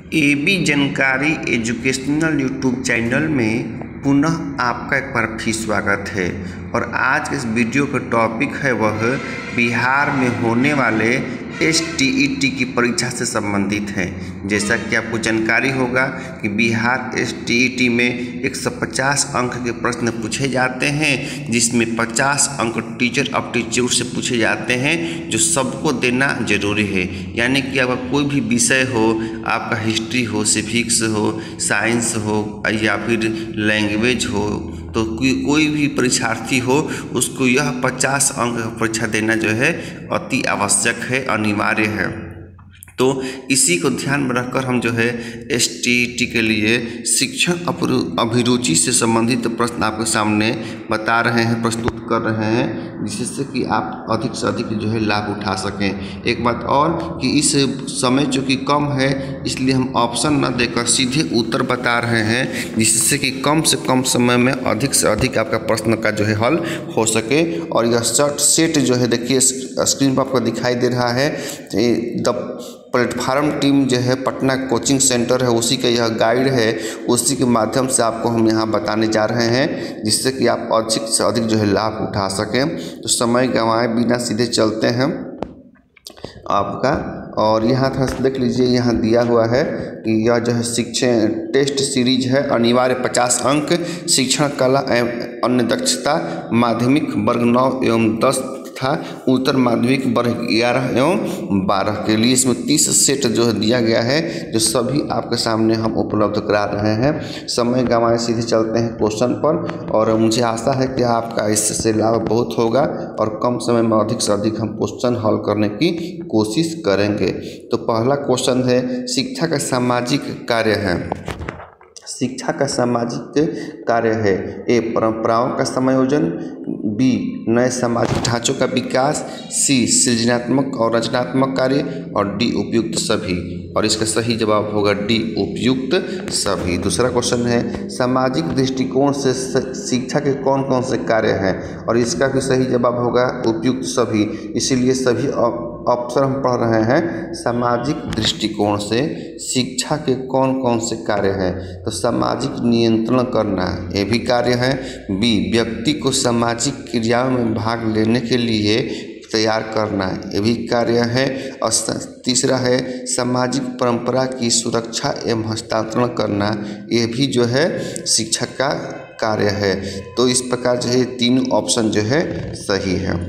AB जानकारी educational YouTube channel में पुनः आपका एक बार फिर स्वागत है। और आज के इस वीडियो का टॉपिक है वह बिहार में होने वाले STET की परीक्षा से संबंधित है। जैसा कि आपको जानकारी होगा कि बिहार STET में 150 अंक के प्रश्न पूछे जाते हैं, जिसमें 50 अंक टीचर एप्टीट्यूड से पूछे जाते हैं, जो सबको देना जरूरी है। यानी कि आपका कोई भी विषय हो, आपका हिस्ट्री हो, सिविक्स हो, साइंस हो या फिर लैंग्वेज हो, तो कोई भी परीक्षार्थी हो उसको यह 50 अंक का परीक्षा देना जो है अति आवश्यक है, अनिवार्य है। तो इसी को ध्यान में रखकर हम जो है STET के लिए शिक्षण अभिरुचि से संबंधित प्रश्न आपके सामने बता रहे हैं, प्रस्तुत कर रहे हैं, जिससे कि आप अधिक से अधिक जो है लाभ उठा सकें। एक बात और कि इस समय चूँकि कम है, इसलिए हम ऑप्शन न देकर सीधे उत्तर बता रहे हैं, जिससे कि कम से कम समय में अधिक से अधिक आपका प्रश्न का जो है हल हो सके। और यह शॉर्ट सेट जो है देखिए स्क्रीन पर आपको दिखाई दे रहा है। द प्लेटफार्म टीम जो है पटना कोचिंग सेंटर है, उसी का यह गाइड है, उसी के माध्यम से आपको हम यहाँ बताने जा रहे हैं, जिससे कि आप अधिक से अधिक जो है लाभ उठा सकें। तो समय गंवाए बिना सीधे चलते हैं आपका। और यहाँ थोड़ा सा देख लीजिए, यहाँ दिया हुआ है कि यह जो है शिक्षण टेस्ट सीरीज है, अनिवार्य 50 अंक, शिक्षण कला एवं अन्य दक्षता, माध्यमिक वर्ग 9 एवं 10 था, उत्तर माध्यमिक वर्ग 11 एवं 12 के लिए इसमें 30 सेट जो है दिया गया है, जो सभी आपके सामने हम उपलब्ध करा रहे हैं। समय गंवाए सीधे चलते हैं क्वेश्चन पर, और मुझे आशा है कि आपका इससे लाभ बहुत होगा और कम समय में अधिक से अधिक हम क्वेश्चन हल करने की कोशिश करेंगे। तो पहला क्वेश्चन है, शिक्षा का सामाजिक कार्य है। शिक्षा का सामाजिक कार्य है। ए, परंपराओं का समायोजन, बी, नए सामाजिक ढांचों का विकास, सी, सृजनात्मक और रचनात्मक कार्य, और डी, उपयुक्त सभी। और इसका सही जवाब होगा डी, उपयुक्त सभी। दूसरा क्वेश्चन है, सामाजिक दृष्टिकोण से शिक्षा के कौन कौन से कार्य हैं, और इसका भी सही जवाब होगा उपयुक्त सभी। इसीलिए सभी ऑप्शन हम पढ़ रहे हैं, सामाजिक दृष्टिकोण से शिक्षा के कौन कौन से कार्य हैं। तो सामाजिक नियंत्रण करना, ये भी कार्य है। बी, व्यक्ति को सामाजिक क्रियाओं में भाग लेने के लिए तैयार करना, ये भी कार्य है। और तीसरा है, सामाजिक परंपरा की सुरक्षा एवं हस्तांतरण करना, ये भी जो है शिक्षा का कार्य है। तो इस प्रकार जो है तीनों ऑप्शन जो है सही है।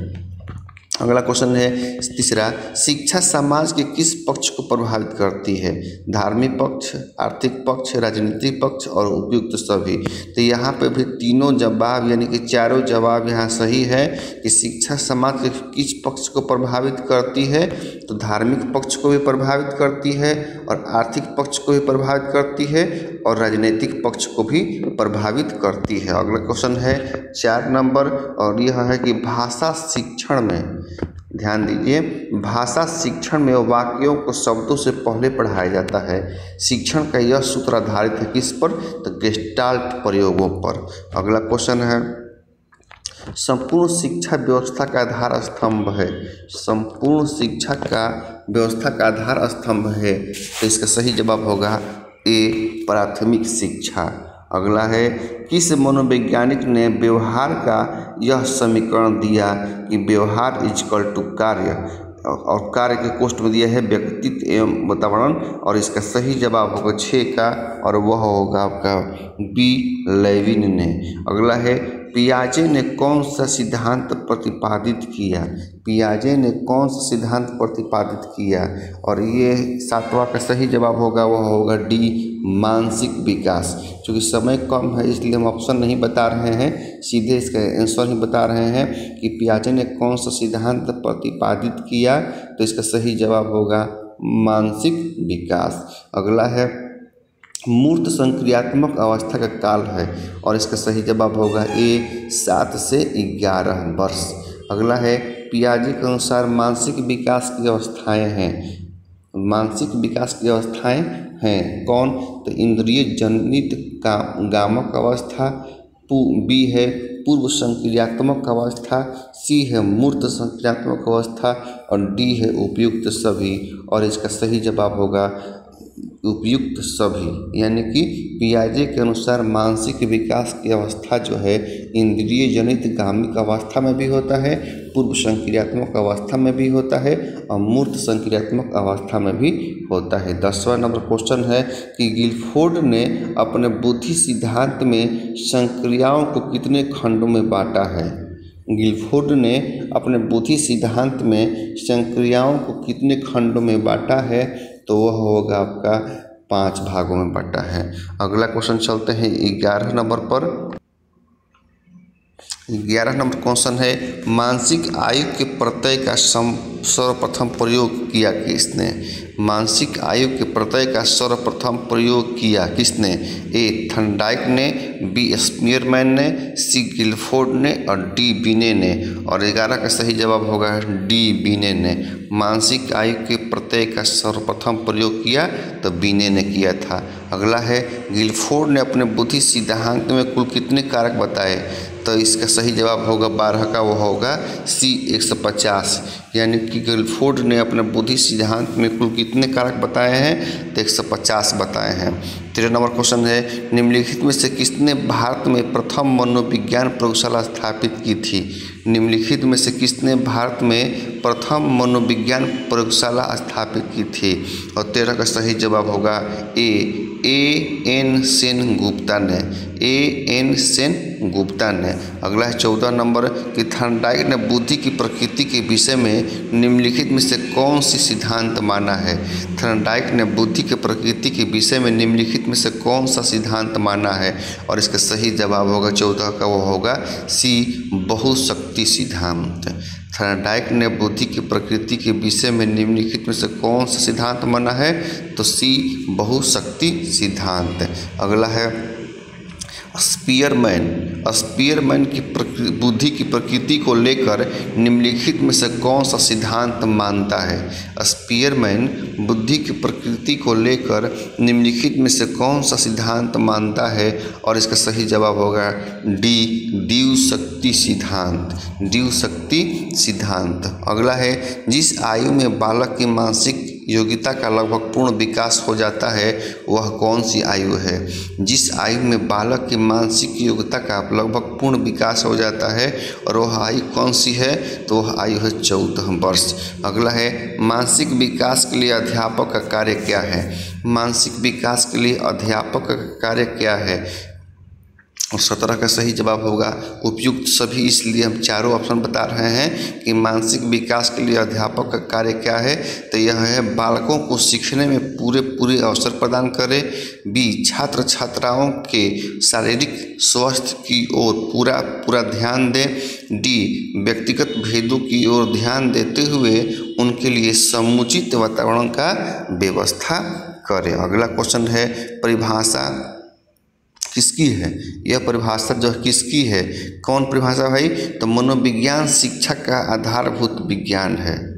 अगला क्वेश्चन है तीसरा, शिक्षा समाज के किस पक्ष को प्रभावित करती है। धार्मिक पक्ष, आर्थिक पक्ष, राजनीतिक पक्ष और उपयुक्त सभी। तो यहाँ पे भी तीनों जवाब यानी कि चारों जवाब यहाँ सही है कि शिक्षा समाज के किस पक्ष को प्रभावित करती है। तो धार्मिक पक्ष को भी प्रभावित करती है, और आर्थिक पक्ष को भी प्रभावित करती है, और राजनीतिक पक्ष को भी प्रभावित करती है। अगला क्वेश्चन है 4 नंबर, और यह है कि भाषा शिक्षण में, ध्यान दीजिए, भाषा शिक्षण में वाक्यों को शब्दों से पहले पढ़ाया जाता है। शिक्षण का यह सूत्र आधारित है किस पर, तो गेस्टाल्ट प्रयोगों पर। अगला क्वेश्चन है, संपूर्ण शिक्षा व्यवस्था का आधार स्तंभ है। संपूर्ण शिक्षा का व्यवस्था का आधार स्तंभ है, तो इसका सही जवाब होगा ए, प्राथमिक शिक्षा। अगला है, किस मनोवैज्ञानिक ने व्यवहार का यह समीकरण दिया कि व्यवहार इक्वल टू कार्य, और कार्य के कोष्ठ में दिया है व्यक्तित्व एवं वातावरण, और इसका सही जवाब होगा 6 का, और वह होगा आपका बी, लेविन ने। अगला है, पियाजे ने कौन सा सिद्धांत प्रतिपादित किया। पियाजे ने कौन सा सिद्धांत प्रतिपादित किया, और ये 7वां का सही जवाब होगा, वह होगा डी, मानसिक विकास। क्योंकि समय कम है इसलिए हम ऑप्शन नहीं बता रहे हैं, सीधे इसका आंसर ही बता रहे हैं कि पियाजे ने कौन सा सिद्धांत प्रतिपादित किया। तो इसका सही जवाब होगा मानसिक विकास। अगला है, मूर्त संक्रियात्मक अवस्था का काल है, और इसका सही जवाब होगा ए, 7 से 11 वर्ष। अगला है, पियाजे के अनुसार मानसिक विकास की अवस्थाएं हैं। मानसिक विकास की अवस्थाएं हैं कौन, तो इंद्रिय जनित गामक अवस्था, बी है पूर्व संक्रियात्मक अवस्था, सी है मूर्त संक्रियात्मक अवस्था, और डी है उपयुक्त सभी। और इसका सही जवाब होगा उपयुक्त सभी, यानी कि पियाजे के अनुसार मानसिक विकास की अवस्था जो है इंद्रिय जनित गामिक अवस्था में भी होता है, पूर्व संक्रियात्मक अवस्था में भी होता है और मूर्त संक्रियात्मक अवस्था में भी होता है। 10वां नंबर क्वेश्चन है कि गिलफोर्ड ने अपने बुद्धि सिद्धांत में संक्रियाओं को कितने खंडों में बांटा है। गिलफोर्ड ने अपने बुद्धि सिद्धांत में संक्रियाओं को कितने खंडों में बांटा है, तो वह होगा आपका 5 भागों में बांटा है। अगला क्वेश्चन चलते हैं 11 नंबर पर। 11 नंबर क्वेश्चन है मानसिक आयु के प्रत्यय का सर्वप्रथम प्रयोग किया किसने। मानसिक आयु के प्रत्यय का सर्वप्रथम प्रयोग किया किसने। ए थर्नडाइक ने, बी स्पीयरमैन ने, सी गिलफोर्ड ने और डी बिने ने। और 11 का सही जवाब होगा डी बिने ने। मानसिक आयु के प्रत्यय का सर्वप्रथम प्रयोग किया तो बिने ने किया था। अगला है गिलफोर्ड ने अपने बुद्धि सिद्धांत में कुल कितने कारक बताए, तो इसका सही जवाब होगा 12 का, वो होगा सी 150। यानी कि गिलफोर्ड ने अपने बुद्धि सिद्धांत में कुल कितने कारक बताए हैं, तो 150 बताए हैं। 13 नंबर क्वेश्चन है निम्नलिखित में से किसने भारत में प्रथम मनोविज्ञान प्रयोगशाला स्थापित की थी। निम्नलिखित में से किसने भारत में प्रथम मनोविज्ञान प्रयोगशाला स्थापित की थी। और 13 का सही जवाब होगा एन सेन गुप्ता ने। एन सेन गुप्ता ने। अगला है 14 नंबर कि थर्नडाइक ने बुद्धि की प्रकृति के विषय में निम्नलिखित में से कौन सी सिद्धांत माना है। थर्नडाइक ने बुद्धि की प्रकृति के विषय में निम्नलिखित में से कौन सा सिद्धांत माना है, और इसका सही जवाब होगा 14 का, वो होगा सी बहुशक्ति सिद्धांत। थर्नडाइक ने बुद्धि की प्रकृति के विषय में निम्नलिखित में से कौन सा सिद्धांत माना है, तो सी बहुशक्ति सिद्धांत। अगला है स्पीयरमैन की बुद्धि की प्रकृति को लेकर निम्नलिखित में से कौन सा सिद्धांत मानता है। स्पीयरमैन बुद्धि की प्रकृति को लेकर निम्नलिखित में से कौन सा सिद्धांत मानता है, और इसका सही जवाब होगा डी द्विशक्ति सिद्धांत। द्विशक्ति सिद्धांत। अगला है जिस आयु में बालक की मानसिक योग्यता का लगभग पूर्ण विकास हो जाता है वह कौन सी आयु है। जिस आयु में बालक की मानसिक योग्यता का लगभग पूर्ण विकास हो जाता है और वह आयु कौन सी है, तो वह आयु है 14 वर्ष। अगला है मानसिक विकास के लिए अध्यापक का कार्य क्या है। मानसिक विकास के लिए अध्यापक का कार्य क्या है, और 17 का सही जवाब होगा उपयुक्त सभी। इसलिए हम चारों ऑप्शन बता रहे हैं कि मानसिक विकास के लिए अध्यापक का कार्य क्या है, तो यह है बालकों को सीखने में पूरे अवसर प्रदान करे। बी छात्र छात्राओं के शारीरिक स्वास्थ्य की ओर पूरा ध्यान दे। डी व्यक्तिगत भेदों की ओर ध्यान देते हुए उनके लिए समुचित वातावरण का व्यवस्था करे। अगला क्वेश्चन है परिभाषा किसकी है। यह परिभाषा जो किसकी है, कौन परिभाषा भाई, तो मनोविज्ञान शिक्षा का आधारभूत विज्ञान है।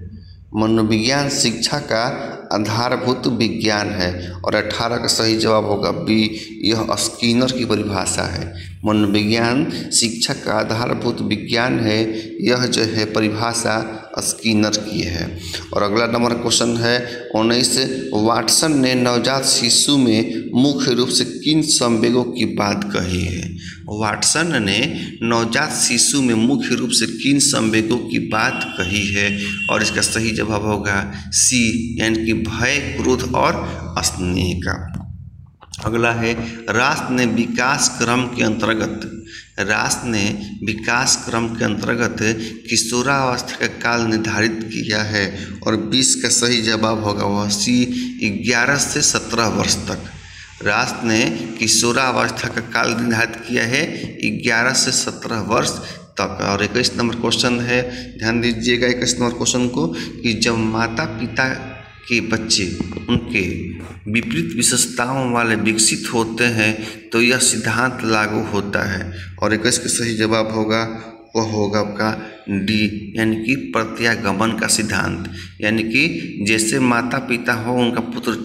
मनोविज्ञान शिक्षा का आधारभूत विज्ञान है। और 18 का सही जवाब होगा बी, यह स्किनर की परिभाषा है। मनोविज्ञान शिक्षा का आधारभूत विज्ञान है, यह जो है परिभाषा स्किनर की है। और अगला नंबर क्वेश्चन है 19 वाटसन ने नवजात शिशु में मुख्य रूप से किन संवेगों की बात कही है। वाटसन ने नवजात शिशु में मुख्य रूप से किन संवेगों की बात कही है, और इसका सही जवाब होगा सी, यानी कि भय, क्रोध और स्नेह का। अगला है राष्ट्र ने विकास क्रम के अंतर्गत किशोरावस्था का काल निर्धारित किया है, और 20 का सही जवाब होगा वह सी 11 से 17 वर्ष तक। राष्ट्र ने किशोरावस्था का काल निर्धारित किया है 11 से 17 वर्ष तक। और 21 नंबर क्वेश्चन है, ध्यान दीजिएगा 21 नंबर क्वेश्चन को, कि जब माता पिता के बच्चे उनके विपरीत विशेषताओं वाले विकसित होते हैं तो यह सिद्धांत लागू होता है। और 21 का सही जवाब होगा वह होगा आपका डी, यानी कि प्रत्यागमन का सिद्धांत। यानी कि जैसे माता पिता हो, उनका पुत्र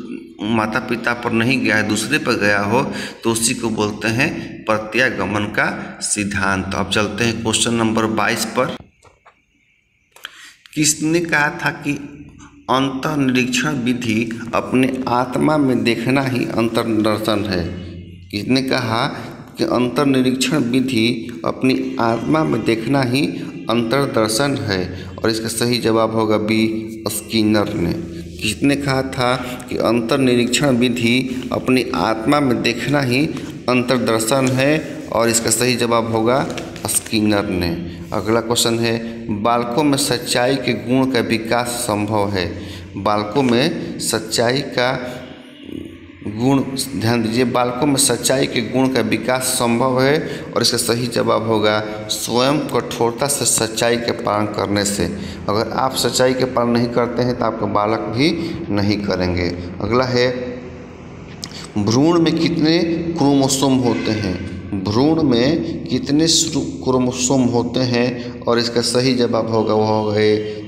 माता पिता पर नहीं गया है, दूसरे पर गया हो, तो उसी को बोलते हैं प्रत्यागमन का सिद्धांत। अब चलते हैं क्वेश्चन नंबर 22 पर। किसने कहा था कि अंतर्निरीक्षण विधि अपने आत्मा में देखना ही अंतर्दर्शन है। किसने कहा कि अंतर्निरीक्षण विधि अपनी आत्मा में देखना ही अंतर्दर्शन है, और इसका सही जवाब होगा बी, स्किनर ने। किसने कहा था कि अंतर्निरीक्षण विधि अपनी आत्मा में देखना ही अंतर्दर्शन है, और इसका सही जवाब होगा स्किनर ने। अगला क्वेश्चन है, बालकों में सच्चाई के गुण का विकास संभव है। बालकों में सच्चाई का गुण, ध्यान दीजिए, बालकों में सच्चाई के गुण का विकास संभव है, और इसका सही जवाब होगा स्वयं कठोरता से सच्चाई के पालन करने से। अगर आप सच्चाई के पालन नहीं करते हैं तो आपके बालक भी नहीं करेंगे। अगला है, भ्रूण में कितने क्रोमोसोम होते हैं। भ्रूण में कितने क्रोमोसोम होते हैं, और इसका सही जवाब होगा वो होगा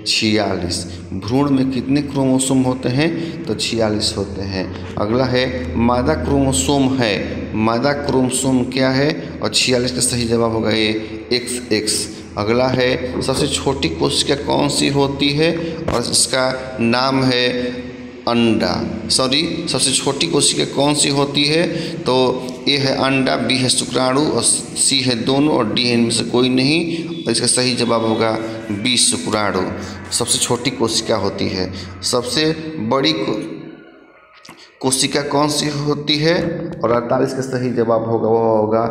46। भ्रूण में कितने क्रोमोसोम होते हैं, तो 46 होते हैं। अगला है, मादा क्रोमोसोम है। मादा क्रोमोसोम क्या है, और 46 का सही जवाब होगा XX। अगला है, सबसे छोटी कोशिका कौन सी होती है, और इसका नाम है अंडा। सबसे छोटी कोशिका कौन सी होती है, तो ए है अंडा, बी है शुक्राणु, और सी है दोनों, और डी है इनमें से कोई नहीं, और इसका सही जवाब होगा बी, शुक्राणु सबसे छोटी कोशिका होती है। सबसे बड़ी कोशिका कौन सी होती है, और 48 का सही जवाब होगा वो होगा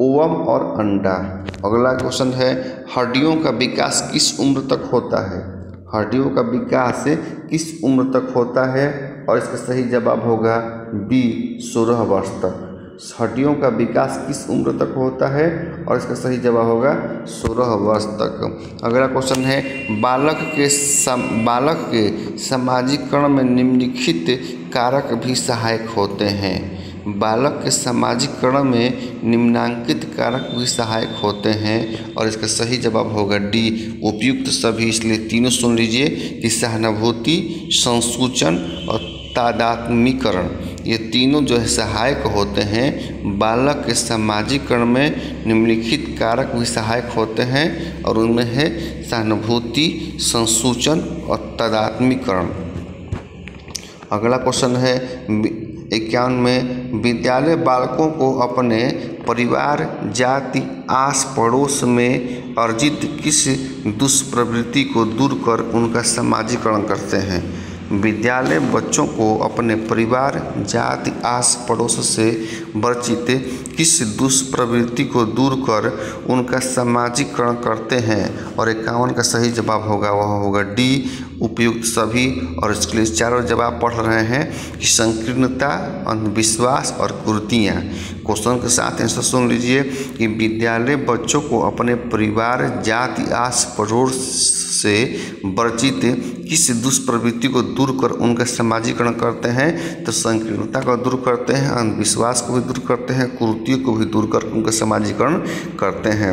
ओवम और अंडा। अगला क्वेश्चन है, हड्डियों का विकास किस उम्र तक होता है। हड्डियों का विकास किस उम्र तक होता है, और इसका सही जवाब होगा बी, 16 वर्ष तक। हड्डियों का विकास किस उम्र तक होता है, और इसका सही जवाब होगा 16 वर्ष तक। अगला क्वेश्चन है, बालक के सामाजिकरण में निम्नलिखित कारक भी सहायक होते हैं। बालक के सामाजिकरण में निम्नांकित कारक भी सहायक होते हैं, और इसका सही जवाब होगा डी, उपयुक्त सभी। इसलिए तीनों सुन लीजिए कि सहानुभूति, संसूचन और तादात्म्यीकरण, ये तीनों जो है सहायक होते हैं। बालक के सामाजिकरण में निम्नलिखित कारक भी सहायक होते हैं, और उनमें है सहानुभूति, संसूचन और तादात्म्यीकरण। अगला क्वेश्चन है 51 में, विद्यालय बालकों को अपने परिवार, जाति, आस पड़ोस में अर्जित किस दुष्प्रवृत्ति को दूर कर उनका समाजीकरण करते हैं। विद्यालय बच्चों को अपने परिवार, जाति, आस पड़ोस से वर्जित किस दुष्प्रवृत्ति को दूर कर उनका समाजीकरण करते हैं, और 51 का सही जवाब होगा वह होगा डी, उपयुक्त सभी। और इसके लिए चारों जवाब पढ़ रहे हैं कि संकीर्णता, अंधविश्वास और कुरीतियाँ। क्वेश्चन के साथ आंसर सुन लीजिए कि विद्यालय बच्चों को अपने परिवार, जाति, आस पड़ोस से वर्जित किस दुष्प्रवृत्ति को दूर कर उनका समाजीकरण करते हैं, तो संकीर्णता को दूर करते हैं, अंधविश्वास को भी दूर करते हैं, कुरीतियों को भी दूर कर उनका समाजीकरण करते हैं।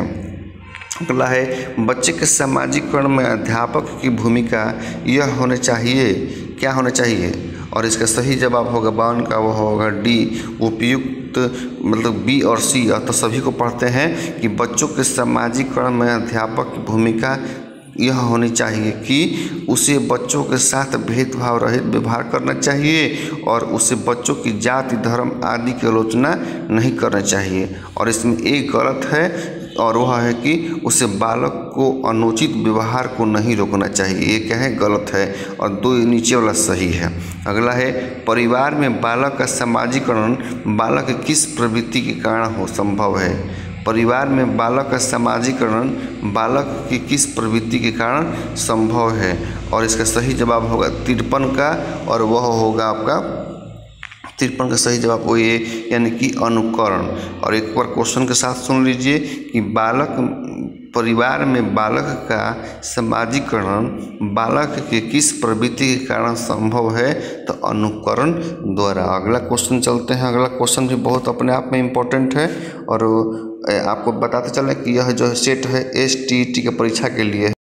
अगला है, बच्चे के समाजीकरण में अध्यापक की भूमिका यह होने चाहिए, क्या होना चाहिए, और इसका सही जवाब होगा 52 का वो होगा डी, उपयुक्त, मतलब बी और सी। तो सभी को पढ़ते हैं कि बच्चों के समाजीकरण में अध्यापक की भूमिका यह होनी चाहिए कि उसे बच्चों के साथ भेदभाव रहित व्यवहार करना चाहिए, और उसे बच्चों की जाति, धर्म आदि की आलोचना नहीं करना चाहिए। और इसमें एक गलत है, और वह है कि उसे बालक को अनुचित व्यवहार को नहीं रोकना चाहिए। ये क्या है, गलत है, और दो नीचे वाला सही है। अगला है, परिवार में बालक का समाजीकरण बालक की किस प्रवृत्ति के कारण हो संभव है। परिवार में बालक का समाजीकरण बालक की किस प्रवृत्ति के कारण संभव है, और इसका सही जवाब होगा 53 का, और वह होगा आपका 53 का सही जवाब वो ये, यानी कि अनुकरण। और एक बार क्वेश्चन के साथ सुन लीजिए कि परिवार में बालक का समाजीकरण बालक के किस प्रवृत्ति के कारण संभव है, तो अनुकरण द्वारा। अगला क्वेश्चन चलते हैं। अगला क्वेश्चन भी बहुत अपने आप में इम्पोर्टेंट है, और आपको बताते चलें कि यह जो सेट है STET की परीक्षा के लिए